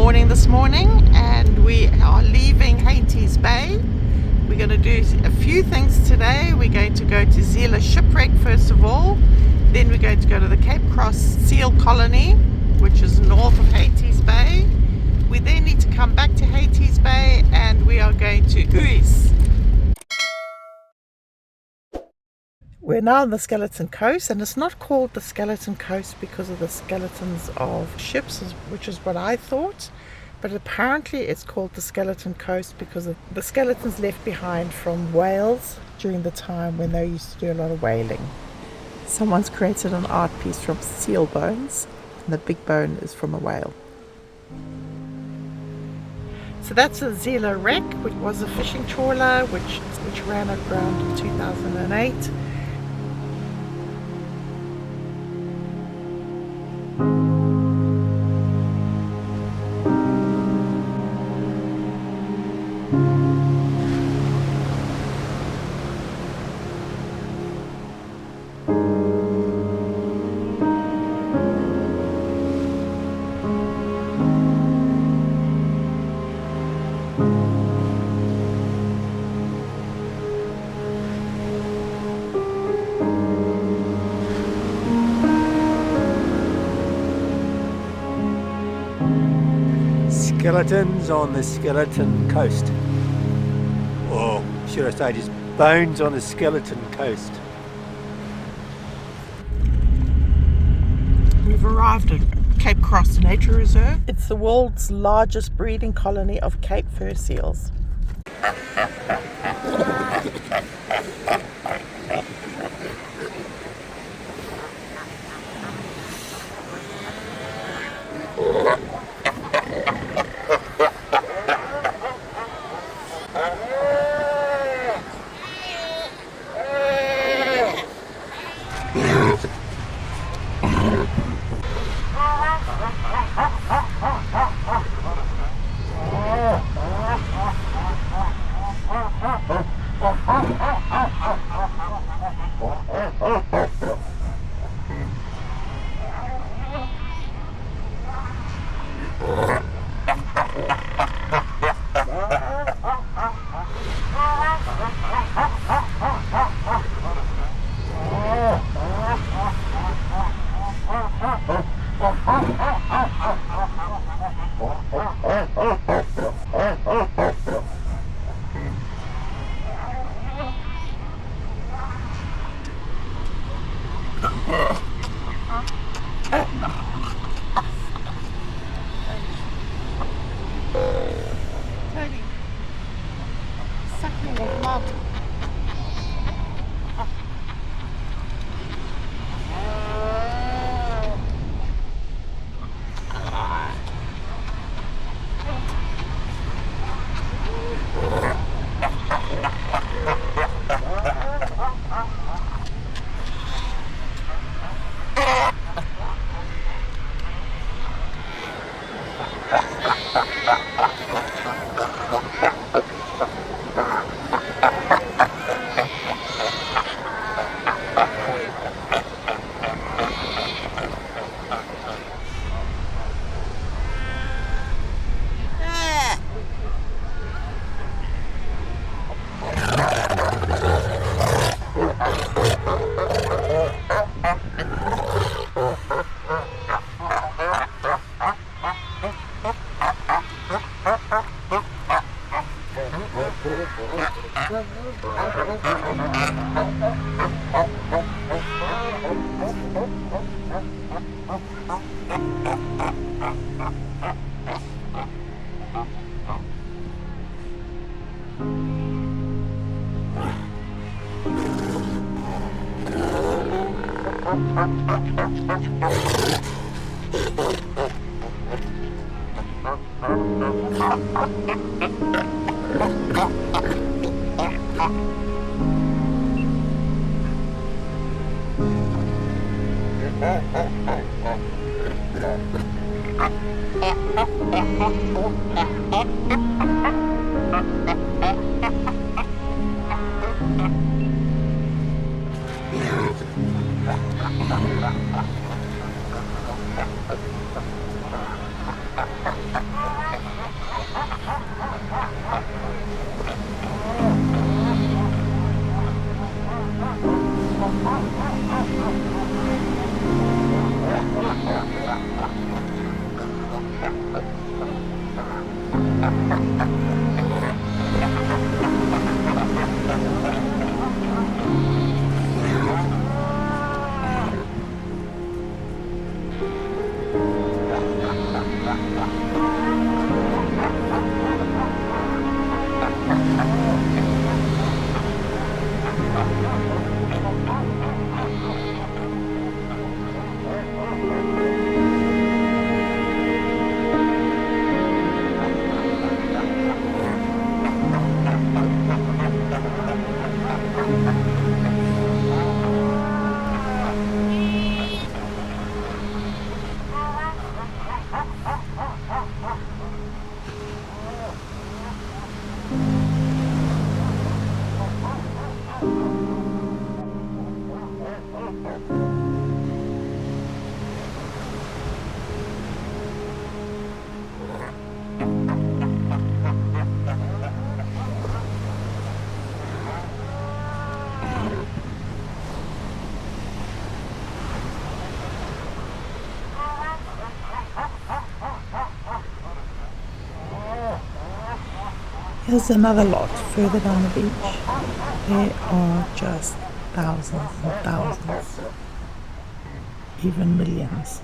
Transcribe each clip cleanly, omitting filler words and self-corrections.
morning this morning, and we are leaving Hades Bay. We're going to do a few things today. We're going to go to Zeila Shipwreck first of all, then we're going to go to the Cape Cross Seal Colony, which is north of Hades Bay. We then need to come back to Hades Bay, and we are going to Uis. We're now on the Skeleton Coast, and it's not called the Skeleton Coast because of the skeletons of ships, which is what I thought, but apparently it's called the Skeleton Coast because of the skeletons left behind from whales during the time when they used to do a lot of whaling. Someone's created an art piece from seal bones, and the big bone is from a whale. So that's a Zeila wreck, which was a fishing trawler which ran aground in 2008. Skeletons on the Skeleton Coast. Or should I say just bones on the Skeleton Coast. We've arrived at Cape Cross Nature Reserve. It's the world's largest breeding colony of Cape fur seals. Here's another lot further down the beach. There are just thousands and thousands, even millions.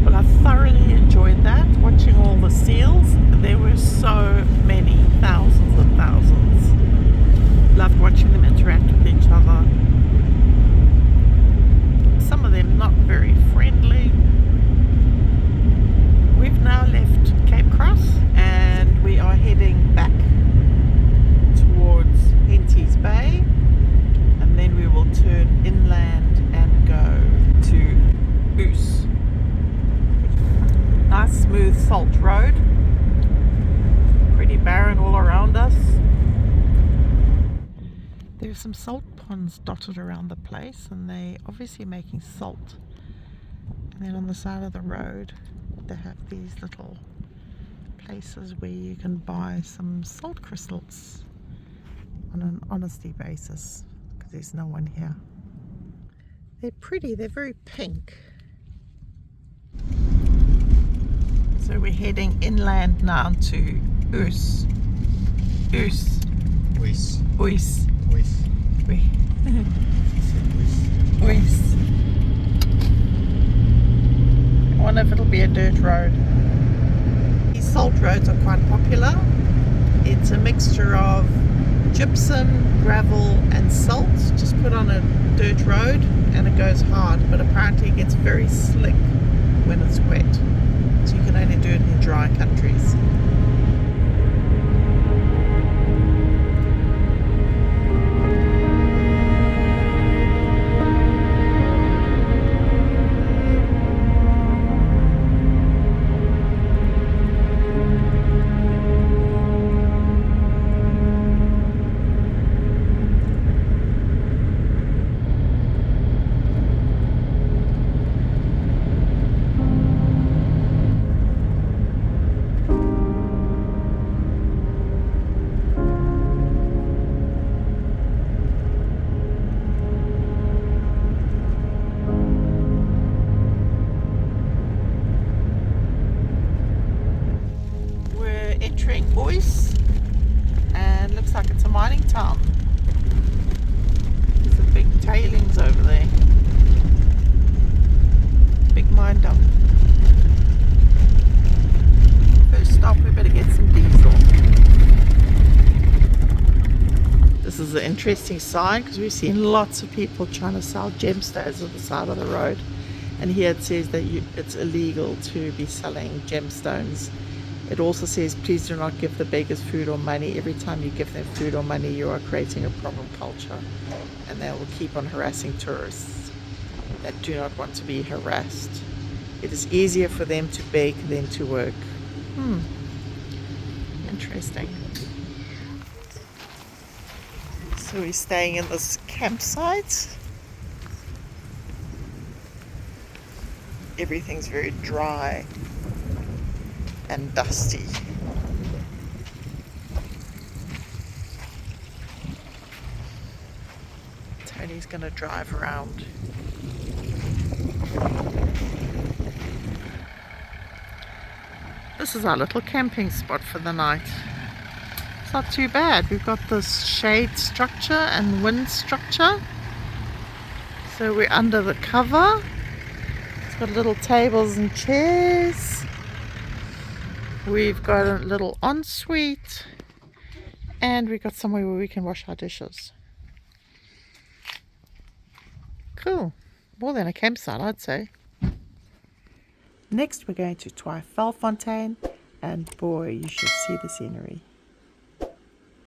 Well, I thoroughly enjoyed that, watching all the seals. There were so many, thousands and thousands. Loved watching them interact with each other. Some of them not very friendly. We've now left Cape Cross and we are heading back towards Henty's Bay, and then we will turn inland and go to Oos. Nice smooth salt road, pretty barren all around us. There's some salt ponds dotted around the place and they obviously making salt. And then on the side of the road they have these little places where you can buy some salt crystals on an honesty basis, because there's no one here. They're pretty, they're very pink. So we're heading inland now to Oos. Oos. Oos. Oos. Oos. Oos. I wonder if it'll be a dirt road. These salt roads are quite popular. It's a mixture of gypsum, gravel and salt, just put on a dirt road, and it goes hard, but apparently it gets very slick when it's wet, so you can only do it in dry countries. Entering Oos, and looks like it's a mining town. There's a big tailings over there. Big mine dump. First stop, we better get some diesel. This is an interesting sign because we've seen lots of people trying to sell gemstones on the side of the road, and here it says that it's illegal to be selling gemstones. It also says, please do not give the beggars food or money. Every time you give them food or money, you are creating a problem culture, and they will keep on harassing tourists that do not want to be harassed. It is easier for them to beg than to work. Interesting. So we're staying in this campsite. Everything's very dry and dusty. Tony's gonna drive around. This is our little camping spot for the night. It's not too bad. We've got this shade structure and wind structure. So we're under the cover. It's got little tables and chairs. We've got a little ensuite. And we've got somewhere where we can wash our dishes. Cool. More than a campsite, I'd say. Next we're going to Twyfelfontein, and boy, you should see the scenery.